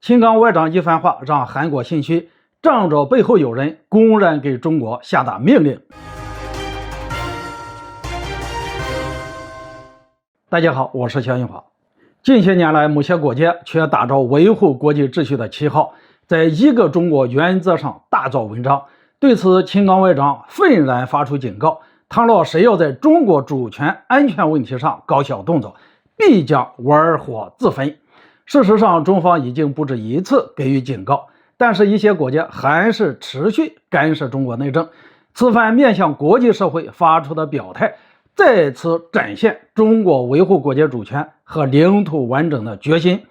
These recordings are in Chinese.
秦刚外长一番话让韩国心虚，仗着背后有人，公然给中国下达命令。大家好，我是肖云华。近些年来，某些国家却打着维护国际秩序的旗号，在一个中国原则上大做文章。对此，秦刚外长愤然发出警告：倘若谁要在中国主权安全问题上搞小动作，必将玩火自焚。事实上，中方已经不止一次给予警告，但是一些国家还是持续干涉中国内政。此番面向国际社会发出的表态，再次展现中国维护国家主权和领土完整的决心。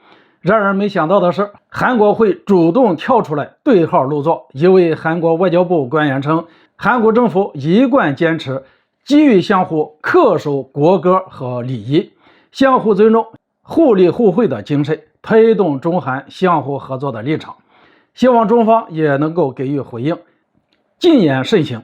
然而没想到的是，韩国会主动跳出来对号入座。一位韩国外交部官员称，韩国政府一贯坚持基于相互恪守国歌和礼仪、相互尊重、互利互惠的精神，推动中韩相互合作的立场，希望中方也能够给予回应，谨言慎行。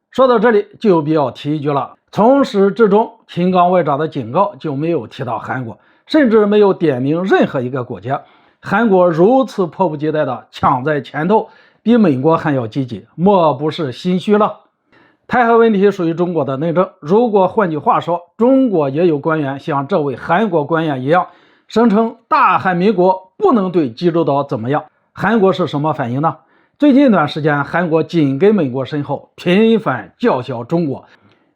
说到这里，就有必要提一句了，从始至终，秦刚外长的警告就没有提到韩国，甚至没有点名任何一个国家。韩国如此迫不及待地抢在前头，比美国还要积极，莫不是心虚了？台海问题属于中国的内政，如果换句话说，中国也有官员像这位韩国官员一样，声称大韩民国不能对济州岛怎么样，韩国是什么反应呢？最近一段时间，韩国紧跟美国身后，频繁叫嚣中国，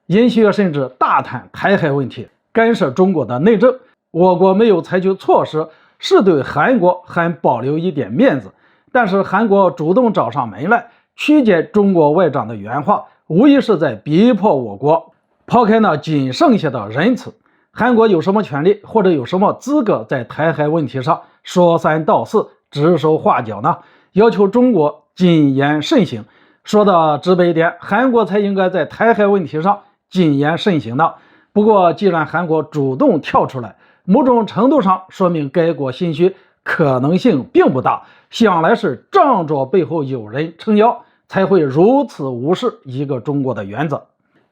尹锡悦甚至大谈台海问题，干涉中国的内政。我国没有采取措施，是对韩国还保留一点面子，但是韩国主动找上门来曲解中国外长的原话，无疑是在逼迫我国抛开那仅剩下的仁慈。韩国有什么权利或者有什么资格在台海问题上说三道四、指手画脚呢？要求中国谨言慎行。说的直白一点，韩国才应该在台海问题上谨言慎行的。不过既然韩国主动跳出来，某种程度上说明该国心虚可能性并不大，想来是仗着背后有人撑腰，才会如此无视一个中国的原则，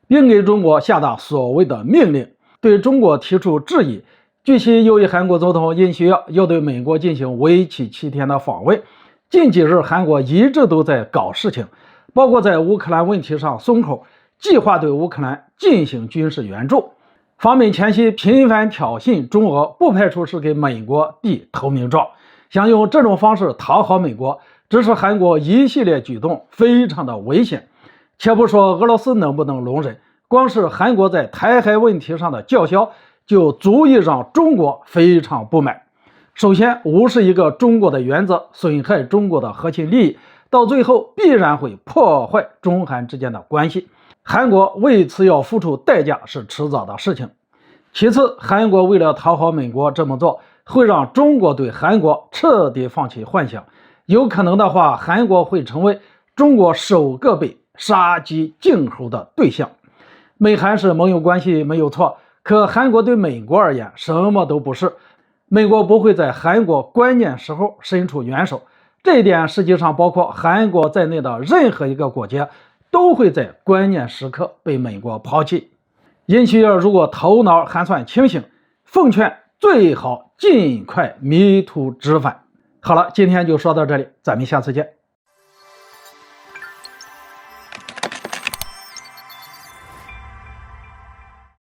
并给中国下达所谓的命令，对中国提出质疑。据悉，由于韩国总统尹锡悦要对美国进行为期7天的访问，近几日韩国一直都在搞事情，包括在乌克兰问题上松口，计划对乌克兰进行军事援助。访美前夕频繁挑衅中俄，不排除是给美国递投名状，想用这种方式讨好美国，只是韩国一系列举动非常的危险。且不说俄罗斯能不能容忍，光是韩国在台海问题上的叫嚣，就足以让中国非常不满。首先，无视一个中国的原则，损害中国的核心利益，到最后必然会破坏中韩之间的关系。韩国为此要付出代价是迟早的事情。其次，韩国为了讨好美国这么做，会让中国对韩国彻底放弃幻想。有可能的话，韩国会成为中国首个被杀鸡儆猴的对象。美韩是盟友关系没有错，可韩国对美国而言什么都不是。美国不会在韩国关键时候伸出援手，这一点实际上包括韩国在内的任何一个国家都会在关键时刻被美国抛弃。尹锡悦如果头脑还算清醒，奉劝最好尽快迷途知返。好了，今天就说到这里，咱们下次见。